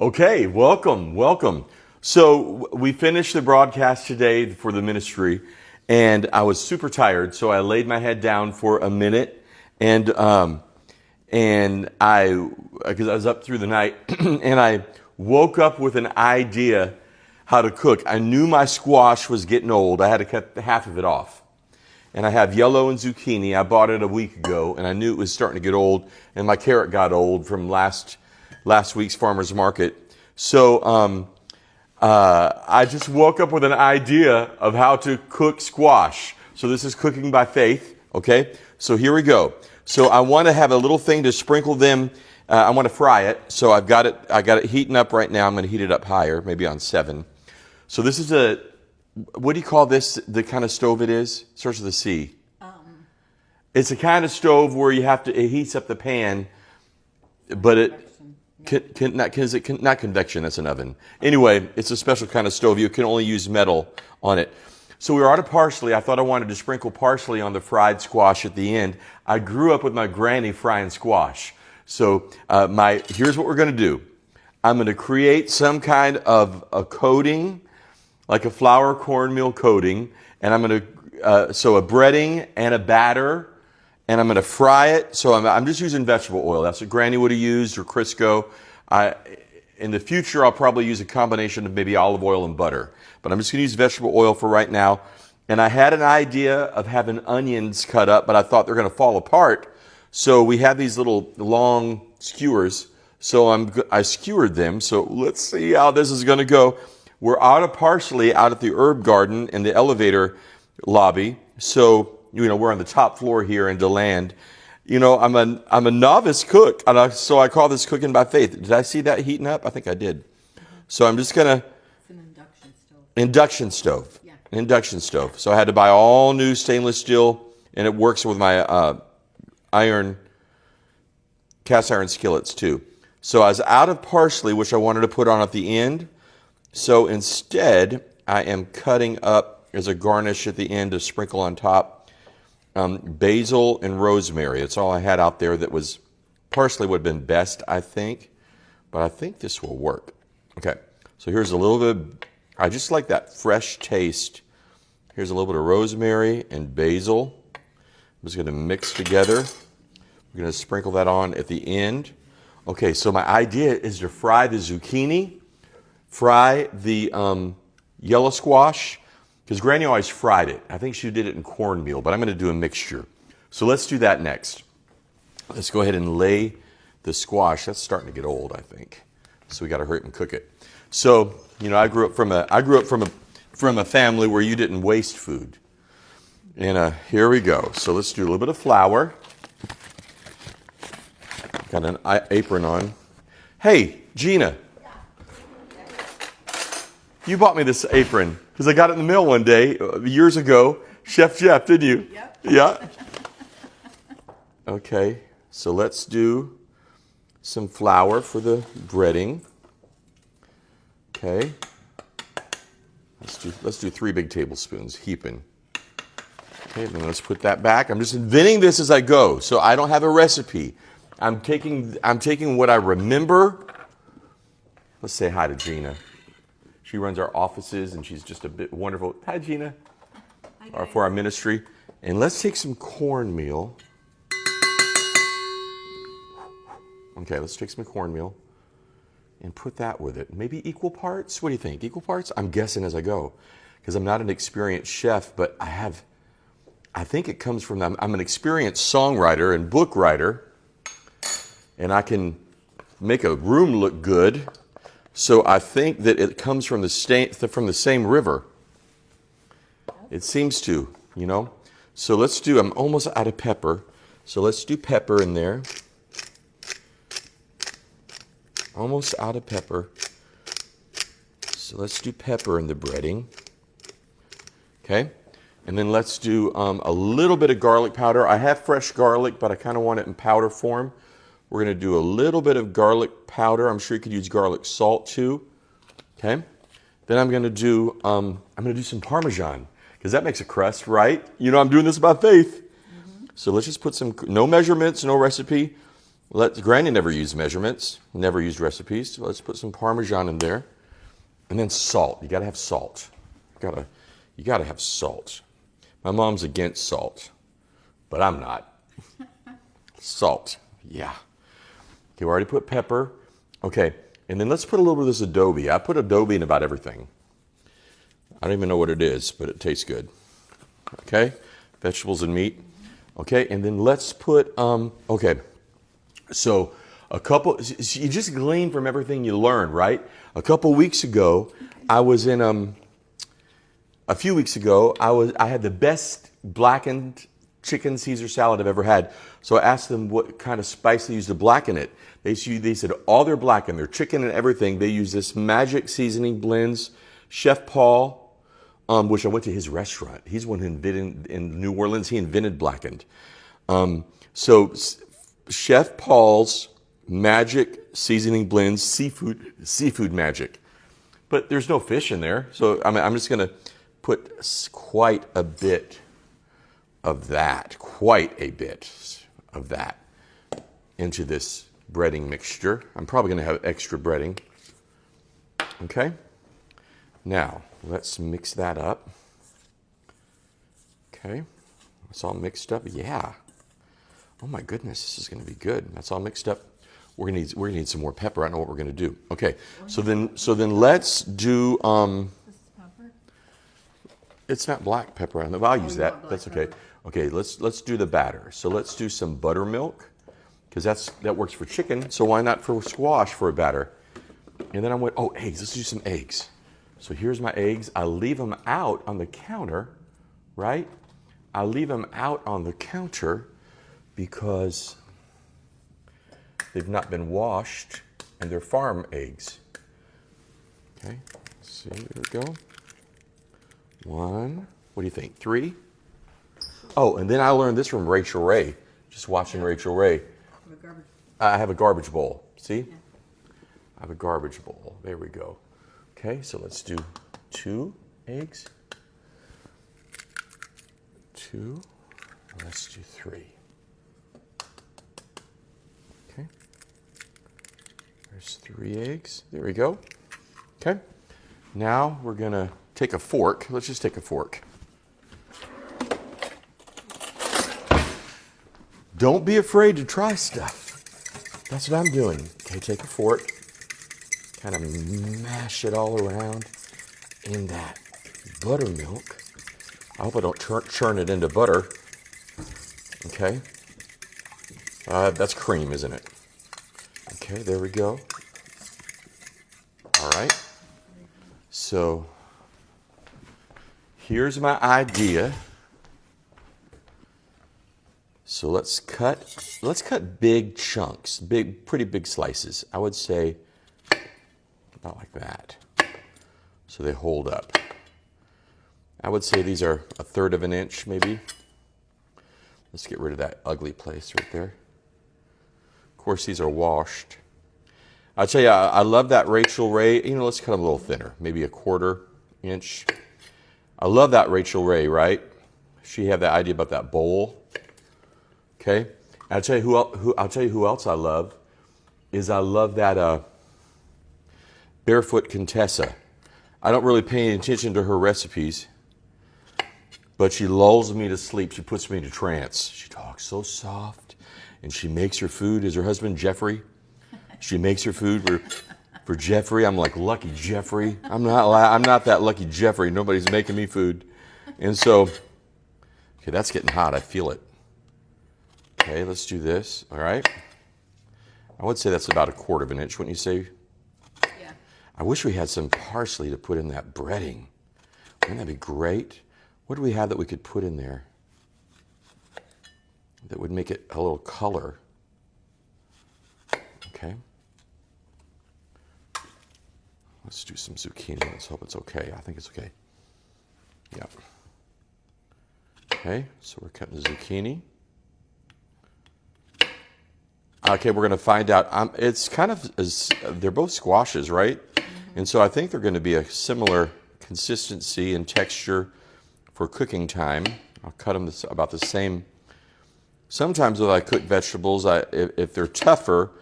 Okay, welcome. So we finished the broadcast today for the ministry, and I was super tired, so I laid my head down for a minute, and because I was up through the night, and I woke up with an idea how to cook. I knew my squash was getting old. I had to cut half of it off. And I have yellow and zucchini. I bought it a week ago, and I knew it was starting to get old, and my carrot got old from last week's farmer's market. So I just woke up with an idea of how to cook squash. So this is cooking by faith, okay? So here we go. So I want to have a little thing to sprinkle them. I want to fry it. So I got it heating up right now. I'm going to heat it up higher, maybe on 7. So this is what do you call this, the kind of stove it is? It starts with a C. It's a kind of stove where it heats up the pan, but not convection, that's an oven. Anyway, it's a special kind of stove. You can only use metal on it. So we were out of parsley. I thought I wanted to sprinkle parsley on the fried squash at the end. I grew up with my granny frying squash. So here's what we're going to do. I'm going to create some kind of a coating, like a flour cornmeal coating, and I'm going to, so a breading and a batter, and I'm going to fry it. So I'm just using vegetable oil. That's what Granny would have used, or Crisco. In the future, I'll probably use a combination of maybe olive oil and butter. But I'm just going to use vegetable oil for right now. And I had an idea of having onions cut up, but I thought they're going to fall apart. So we have these little long skewers. So I skewered them. So let's see how this is going to go. We're out of parsley out at the herb garden in the elevator lobby. So, we're on the top floor here in DeLand. I'm a novice cook, so I call this cooking by faith. Did I see that heating up? I think I did. So I'm just going to... It's an induction stove. Induction stove. Yeah. An induction stove. So I had to buy all new stainless steel, and it works with my cast iron skillets too. So I was out of parsley, which I wanted to put on at the end. So instead, I am cutting up as a garnish at the end to sprinkle on top basil and rosemary. It's all I had out there that was parsley would have been best, I think. But I think this will work. Okay, so here's a little bit. I just like that fresh taste. Here's a little bit of rosemary and basil. I'm just going to mix together. We're going to sprinkle that on at the end. Okay, so my idea is to fry the zucchini. Fry the yellow squash, because Granny always fried it. I think she did it in cornmeal, but I'm going to do a mixture. So let's do that next. Let's go ahead and lay the squash. That's starting to get old, I think. So we got to hurry up and cook it. So, I grew up from a family where you didn't waste food. And here we go. So let's do a little bit of flour. Got an apron on. Hey, Gina. You bought me this apron because I got it in the mail one day years ago. Chef Jeff, didn't you? Yep. Yeah. Okay, so let's do some flour for the breading. Okay. Let's do 3 big tablespoons, heaping. Okay, then let's put that back. I'm just inventing this as I go, so I don't have a recipe. I'm taking what I remember. Let's say hi to Gina. She runs our offices, and she's just a bit wonderful. Hi, Gina. Hi, for our ministry. And let's take some cornmeal. Okay, let's take some cornmeal and put that with it. Maybe equal parts? What do you think? Equal parts? I'm guessing as I go, because I'm not an experienced chef, but I think it comes from them. I'm an experienced songwriter and book writer, and I can make a room look good. So I think that it comes from the same river. It seems to, So I'm almost out of pepper. So let's do pepper in there. Almost out of pepper. So let's do pepper in the breading. Okay. And then let's do a little bit of garlic powder. I have fresh garlic, but I kind of want it in powder form. We're going to do a little bit of garlic powder. I'm sure you could use garlic salt too. Okay. Then I'm going to do some Parmesan, because that makes a crust, right? I'm doing this by faith. Mm-hmm. So let's just put no measurements, no recipe. Granny never used measurements, never used recipes. So let's put some Parmesan in there. And then salt. You gotta have salt. You gotta have salt. My mom's against salt, but I'm not. Salt, yeah. Okay, we already put pepper. Okay, and then let's put a little bit of this adobe. I put adobe in about everything. I don't even know what it is, but it tastes good. Okay, vegetables and meat. Okay, and then let's put, okay. So you just glean from everything you learn, right? A couple weeks ago, I was in, a few weeks ago, I had the best blackened chicken Caesar salad I've ever had. So I asked them what kind of spice they used to blacken it. They said all their blackened, their chicken and everything, they use this magic seasoning blends. Chef Paul, which I went to his restaurant. He's one who invented, in New Orleans, he invented blackened. So Chef Paul's magic seasoning blends, seafood magic. But there's no fish in there. So I'm just going to put quite a bit of that into this breading mixture. I'm probably going to have extra breading. Okay. Now, let's mix that up. Okay. It's all mixed up. Yeah. Oh my goodness, this is going to be good. That's all mixed up. We're gonna need some more pepper. I know what we're gonna do. Okay, so then let's do. This is pepper. It's not black pepper. I'll use that. That's okay. Pepper. Okay, let's do the batter. So let's do some buttermilk, because that works for chicken. So why not for squash for a batter? And then eggs. Let's do some eggs. So here's my eggs. I leave them out on the counter, right? I leave them out on the counter because they've not been washed and they're farm eggs. Okay, let's see, there we go. 1, what do you think, 3? Oh, and then I learned this from Rachel Ray, just watching Rachel Ray. I have a garbage bowl, see? Yeah. I have a garbage bowl, there we go. Okay, so let's do 2 eggs. 2, let's do 3. Okay, there's 3 eggs. There we go. Okay, now we're gonna take a fork. Let's just take a fork. Don't be afraid to try stuff. That's what I'm doing. Okay, take a fork, kind of mash it all around in that buttermilk. I hope I don't churn it into butter. Okay. That's cream, isn't it? Okay, there we go. All right. So here's my idea. So let's cut big chunks, pretty big slices. I would say about like that. So they hold up. I would say these are 1/3 of an inch, maybe. Let's get rid of that ugly place right there. Of course, these are washed. I'll tell you, I love that Rachel Ray. You know, let's cut them a little thinner, maybe 1/4 inch. I love that Rachel Ray, right? She had that idea about that bowl. Okay, I'll tell you who else I love is I love that Barefoot Contessa. I don't really pay any attention to her recipes, but she lulls me to sleep. She puts me into trance. She talks so soft, and she makes her food. Is her husband Jeffrey? She makes her food for Jeffrey. I'm like, lucky Jeffrey. I'm not that lucky Jeffrey. Nobody's making me food. And so, okay, that's getting hot. I feel it. Okay, let's do this. All right. I would say that's about 1/4 of an inch, wouldn't you say? Yeah. I wish we had some parsley to put in that breading. Wouldn't that be great? What do we have that we could put in there that would make it a little color? Okay. Let's do some zucchini. Let's hope it's okay. I think it's okay. Yeah. Okay, so we're cutting the zucchini. Okay, we're going to find out. It's kind of, they're both squashes, right? Mm-hmm. And so I think they're going to be a similar consistency and texture for cooking time. I'll cut them about the same Sometimes when I cook vegetables, if they're tougher,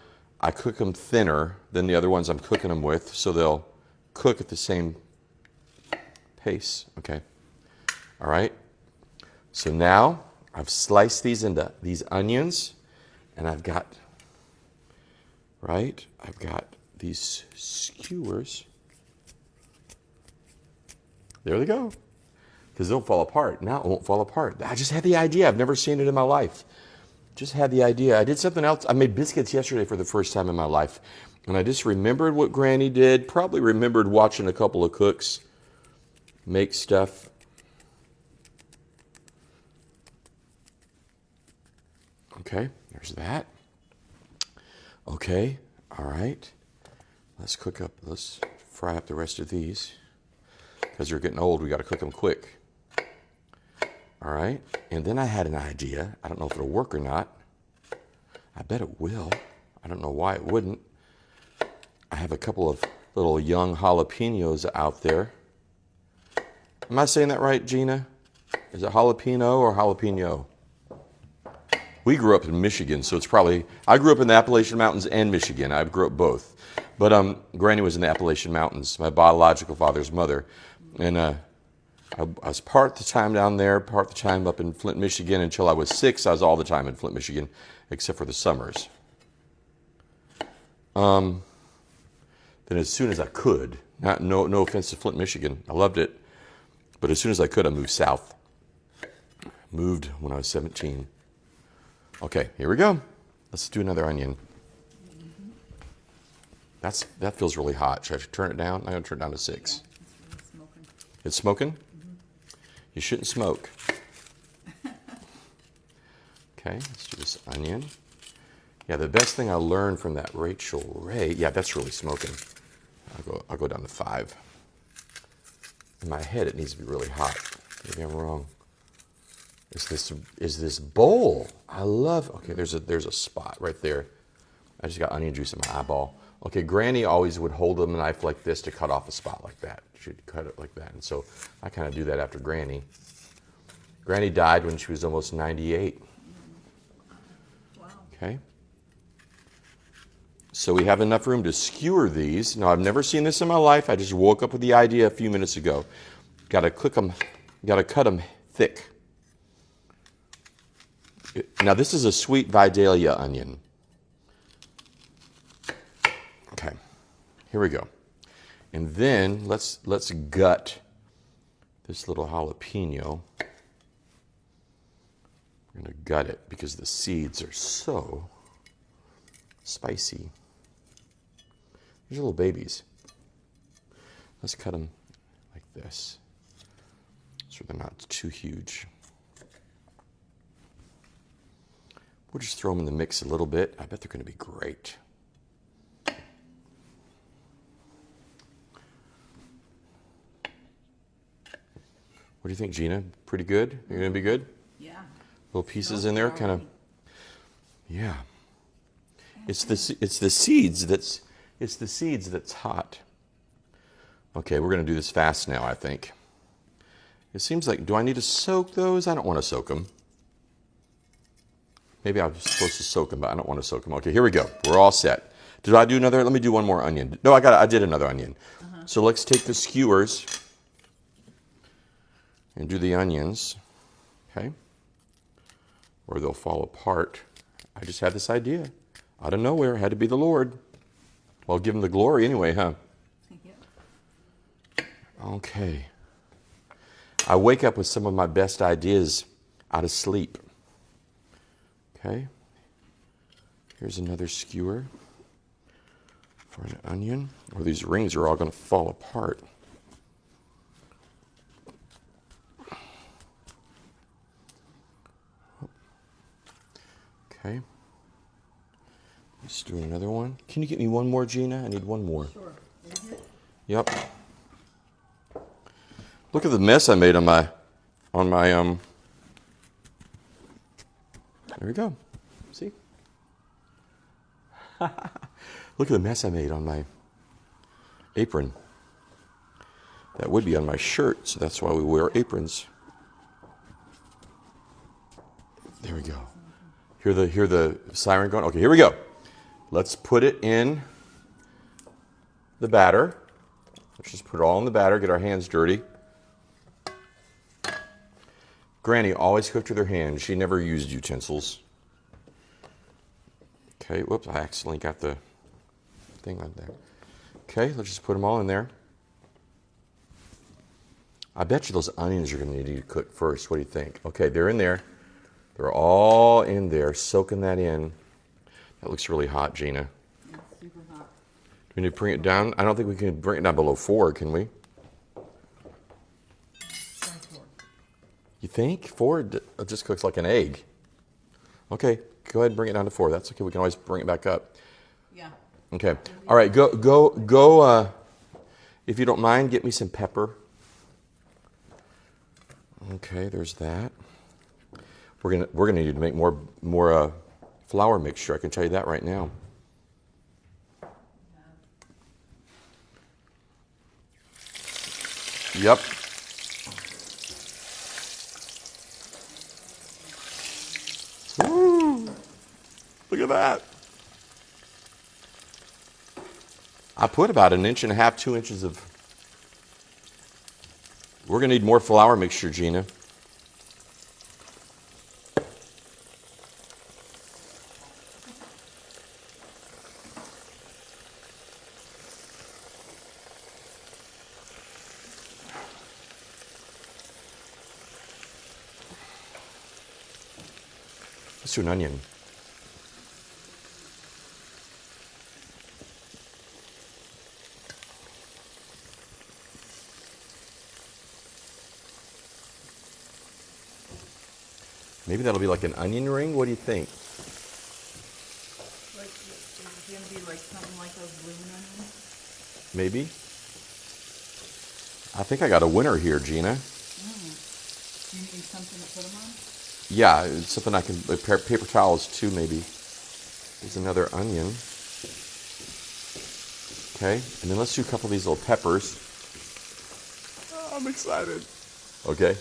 I cook them thinner than the other ones I'm cooking them with, so they'll cook at the same pace. Okay. All right. So now I've sliced these into these onions, and I've got these skewers. There they go. Because they'll fall apart. Now it won't fall apart. I just had the idea. I've never seen it in my life. Just had the idea. I did something else. I made biscuits yesterday for the first time in my life. And I just remembered what Granny did. Probably remembered watching a couple of cooks make stuff. Okay, there's that. Okay, all right. Let's fry up the rest of these. Because they're getting old, we got to cook them quick. All right, and then I had an idea. I don't know if it'll work or not. I bet it will. I don't know why it wouldn't. I have a couple of little young jalapenos out there. Am I saying that right, Gina? Is it jalapeno or jalapeno? We grew up in Michigan, so it's probably, I grew up in the Appalachian Mountains and Michigan. I grew up both. But Granny was in the Appalachian Mountains, my biological father's mother. And I was part the time down there, part the time up in Flint, Michigan. Until I was 6, I was all the time in Flint, Michigan, except for the summers. Then as soon as I could, no offense to Flint, Michigan, I loved it. But as soon as I could, I moved south. Moved when I was 17. Okay, here we go. Let's do another onion. That feels really hot. Should I turn it down? I'm going to turn it down to 6. Yeah, it's really smoking. It's smoking? You shouldn't smoke. Okay, let's do this onion. Yeah, the best thing I learned from that Rachel Ray, yeah, that's really smoking. I'll go down to 5. In my head, it needs to be really hot. Maybe I'm wrong. Is this bowl? I love. Okay, there's a spot right there. I just got onion juice in my eyeball. Okay, Granny always would hold a knife like this to cut off a spot like that. She'd cut it like that, and so I kind of do that after Granny. Granny died when she was almost 98. Wow. Okay. So we have enough room to skewer these. Now, I've never seen this in my life. I just woke up with the idea a few minutes ago. Got to cut them thick. Now, this is a sweet Vidalia onion. Okay, here we go. And then let's gut this little jalapeno. We're going to gut it because the seeds are so spicy. These are little babies. Let's cut them like this so they're not too huge. We'll just throw them in the mix a little bit. I bet they're going to be great. What do you think, Gina? Pretty good? You're going to be good? Yeah. Little pieces in there, kind of. Yeah. It's the seeds that's hot. Okay, we're going to do this fast now, I think. It seems like, do I need to soak those? I don't want to soak them. Maybe I'm supposed to soak them, but I don't want to soak them. Okay, here we go. We're all set. Did I do another? Let me do one more onion. No, I did another onion. So let's take the skewers and do the onions. Okay? Or they'll fall apart. I just had this idea. Out of nowhere, had to be the Lord. Well, give him the glory anyway, huh? Yep. Okay. I wake up with some of my best ideas out of sleep. Okay. Here's another skewer for an onion. Or these rings are all going to fall apart. Okay. Let's do another one. Can you get me one more, Gina? I need one more. Sure. Is it? Yep. Look at the mess I made on my there we go. See? Look at the mess I made on my apron. That would be on my shirt, so that's why we wear aprons. There we go. Hear the siren going? Okay, here we go. Let's put it in the batter. Let's just put it all in the batter, get our hands dirty. Granny always cooked with her hands. She never used utensils. Okay, whoops, I accidentally got the thing on there. Okay, let's just put them all in there. I bet you those onions are going to need to cook first. What do you think? Okay, they're in there. They're all in there, soaking that in. That looks really hot, Gina. It's super hot. Do we need to bring it down? I don't think we can bring it down below 4, can we? Try 4. You think? 4 it just cooks like an egg. Okay, go ahead and bring it down to 4. That's okay. We can always bring it back up. Yeah. Okay. All right, go. If you don't mind, get me some pepper. Okay, there's that. We're gonna need to make more flour mixture. I can tell you that right now. Yep. Woo! Look at that. I put about 1.5 inches, 2 inches of. We're gonna need more flour mixture, Gina. Let's do an onion. Maybe that'll be like an onion ring. What do you think? Like, is it going to be like something like those blue onions? Maybe. I think I got a winner here, Gina. Do you need something to put them on? Yeah, it's something I can, paper towels too, maybe. There's another onion. Okay, and then let's do a couple of these little peppers. Oh, I'm excited. Okay.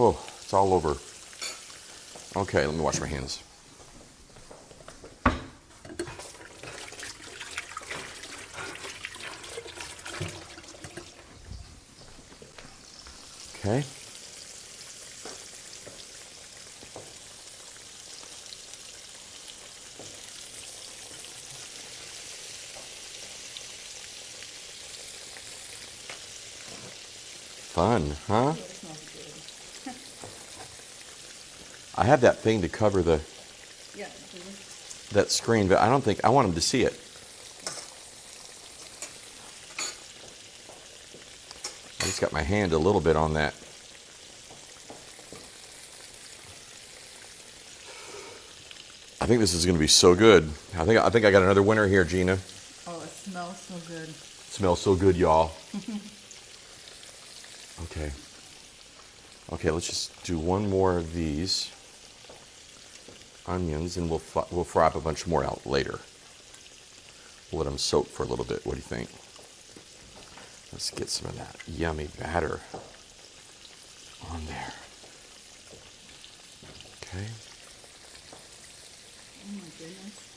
Oh, it's all over. Okay, let me wash my hands. Okay. Fun, huh? It smells good. I have that thing to cover Yeah, that screen, but I don't think I want them to see it. I just got my hand a little bit on that. I think this is going to be so good. I think I got another winner here, Gina. oh, it smells so good. Smells so good, y'all. Okay. Okay, let's just do one more of these onions, and we'll fry up a bunch more out later. We'll let them soak for a little bit. What do you think? Let's get some of that yummy batter on there. Okay. Oh my goodness.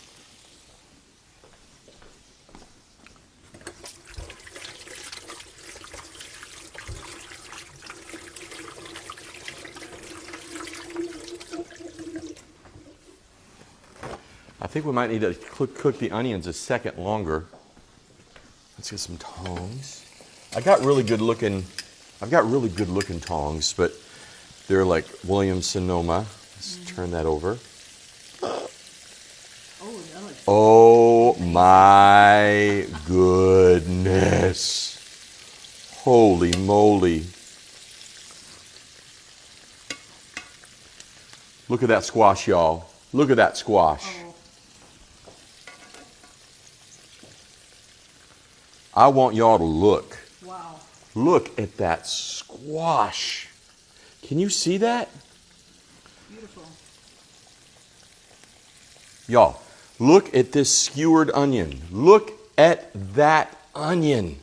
I think we might need to cook the onions a second longer. Let's get some tongs. I've got really good looking tongs, but they're like Williams Sonoma. Let's turn that over. Oh, that looks Oh my goodness. Holy moly. Look at that squash, y'all. Look at that squash. Oh, I want y'all to look. wow. Look at that squash. Can you see that? Beautiful. Y'all, look at this skewered onion. Look at that onion.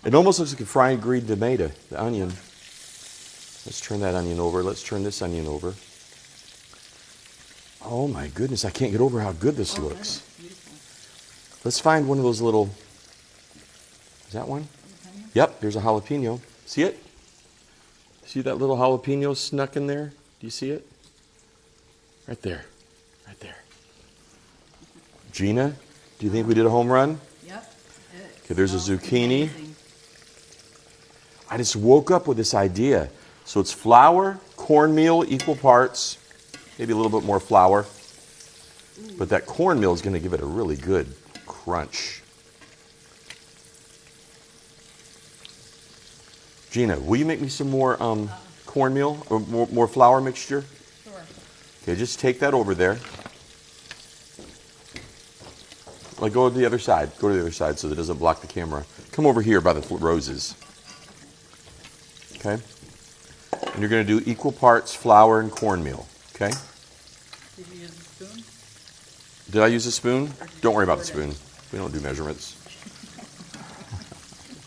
It almost looks like a fried green tomato, the onion. Let's turn that onion over. Let's turn this onion over. Oh my goodness, I can't get over how good this looks. Beautiful. Let's find one of those little, is that one? Yep, there's a jalapeno. See it? See that little jalapeno snuck in there? Do you see it? Right there. Right there. Gina, do you think we did a home run? Yep. Okay, there's a zucchini. Amazing. I just woke up with this idea. So it's flour, cornmeal, equal parts, maybe a little bit more flour. But that cornmeal is going to give it a really good crunch. Gina, will you make me some more cornmeal or more flour mixture? Sure. Okay, just take that over there. Like go to the other side. Go to the other side so that it doesn't block the camera. Come over here by the roses. Okay? And you're going to do equal parts flour and cornmeal. Okay? Did you use a spoon? Did I use a spoon? Don't worry about the spoon. We don't do measurements.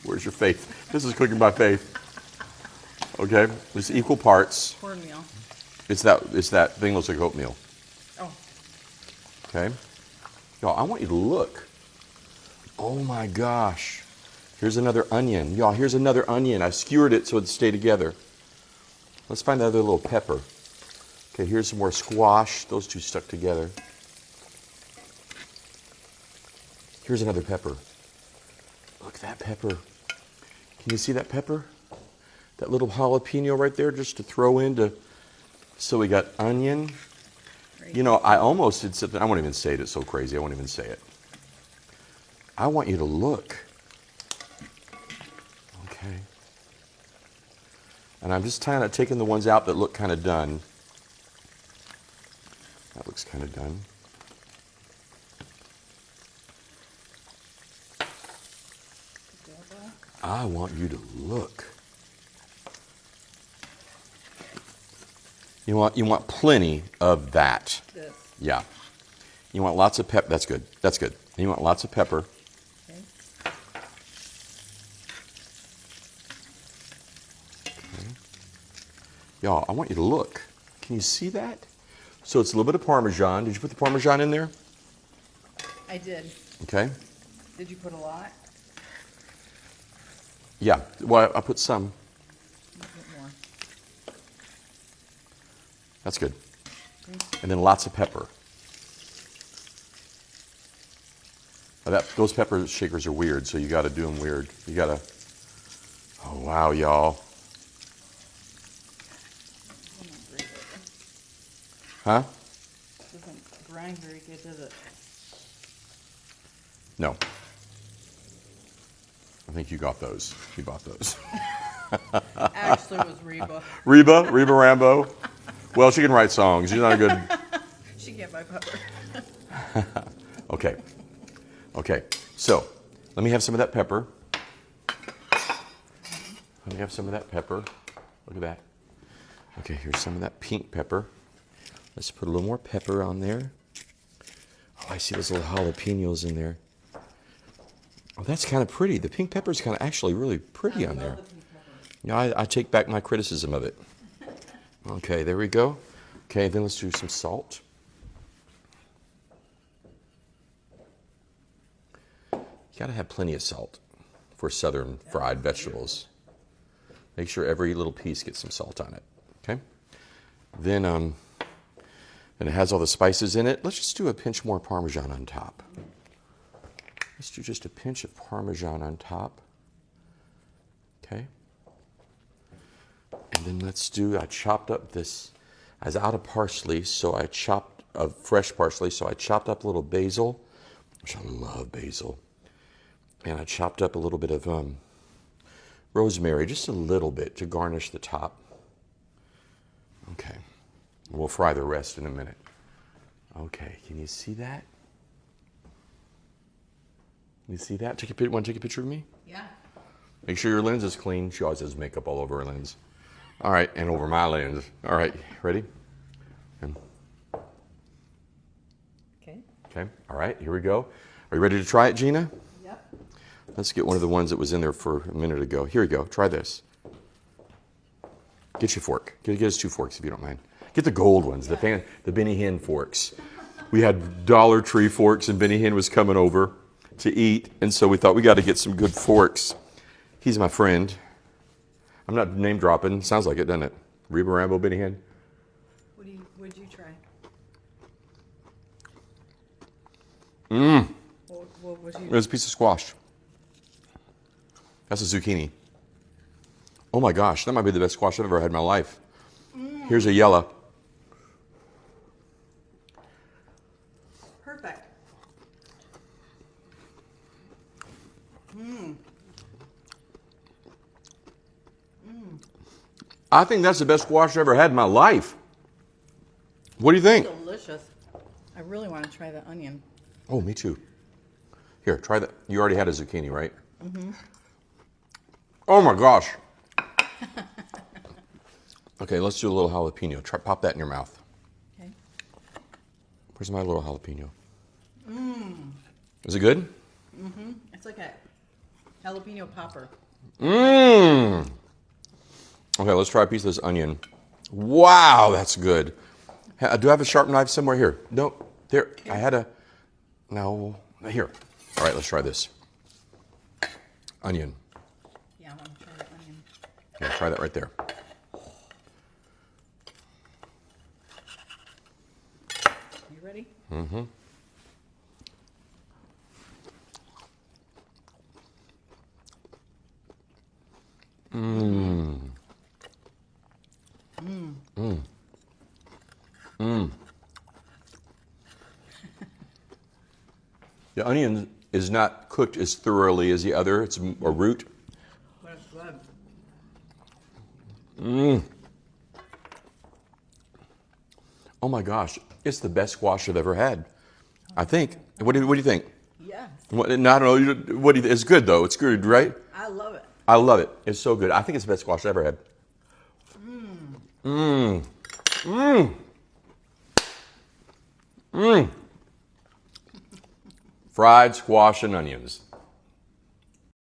Where's your faith? This is cooking by faith. Okay? It's equal parts. Cornmeal. It's that thing looks like oatmeal. Oh. Okay? Y'all, I want you to look. Oh my gosh. Here's another onion. Y'all, here's another onion. I skewered it so it'd stay together. Let's find another little pepper. Okay, here's some more squash. Those two stuck together. Here's another pepper. Look at that pepper. Can you see that pepper? That little jalapeno right there just to throw into. So we got onion. Great. You know, I almost did something. I won't even say it. It's so crazy. I won't even say it. I want you to look. Okay. And I'm just kind of taking the ones out that look kind of done. That looks kind of done. I want you to look. You want plenty of that. This. Yeah. You want lots of pepper. That's good. That's good. And you want lots of pepper. Okay. Y'all, I want you to look. Can you see that? So it's a little bit of Parmesan. Did you put the Parmesan in there? I did. Okay. Did you put a lot? Yeah. Well, I put some. A bit more. That's good. And then lots of pepper. Now those pepper shakers are weird, so you got to do them weird. You got to. Oh wow, y'all. Huh? Doesn't grind very good, does it? No. I think you got those. You bought those. Actually, it was Reba. Reba Rambo. Well, she can write songs. She's not a good. She can't buy pepper. Okay. Okay. So, let me have some of that pepper. Let me have some of that pepper. Look at that. Okay, here's some of that pink pepper. Let's put a little more pepper on there. Oh, I see those little jalapenos in there. Oh, that's kind of pretty. The pink pepper is kind of actually really pretty on there. Yeah, I take back my criticism of it. Okay, there we go. Okay, then let's do some salt. You gotta have plenty of salt for southern fried vegetables. Make sure every little piece gets some salt on it. Okay? Then it has all the spices in it. Let's just do a pinch more Parmesan on top. Let's do just a pinch of Parmesan on top. Okay? And then let's do, I chopped up this, I was out of parsley, so I chopped, fresh parsley, so I chopped up a little basil, which I love basil. And I chopped up a little bit of rosemary, just a little bit to garnish the top. Okay. We'll fry the rest in a minute. Okay, can you see that? You see that? Want to take a picture of me? Yeah. Make sure your lens is clean. She always has makeup all over her lens. All right, and over my lens. All right, ready? And, Okay. okay, all right, here we go. Are you ready to try it, Gina? Yep. Let's get one of the ones that was in there for a minute ago. Here we go, try this. Get your fork. Get us 2 forks if you don't mind. Get the gold ones, the Benny Hinn forks. We had Dollar Tree forks and Benny Hinn was coming over to eat, and so we thought we got to get some good forks. He's my friend. I'm not name dropping. Sounds like it, doesn't it? Reba Rambo, Benny Hinn. What'd you try? What was you? It was a piece of squash. That's a zucchini. Oh my gosh, that might be the best squash I've ever had in my life. Here's a yellow. Perfect. I think that's the best squash I've ever had in my life. What do you think? Delicious. I really want to try the onion. Oh, me too. Here, try that. You already had a zucchini, right? Mm-hmm. Oh my gosh. Okay, let's do a little jalapeno. Pop that in your mouth. Okay. Where's my little jalapeno? Is it good? It's like a jalapeno popper. Mmm. Okay, let's try a piece of this onion. Wow, that's good. Do I have a sharp knife somewhere here? No, there. I had a. No, here. All right, let's try this. Onion. Yeah, I want to try the onion. Yeah, try that right there. You ready? Mm-hmm. Mmm. Mmm. Mmm. Mmm. The onion is not cooked as thoroughly as the other. It's a root. But it's good. Mmm. Oh my gosh, it's the best squash I've ever had. I think. What do you think? Yes. What, I don't know. What do you, it's good though. It's good, right? I love it. I love it. It's so good. I think it's the best squash I've ever had. Mmm. Mmm. Mmm. Fried squash and onions.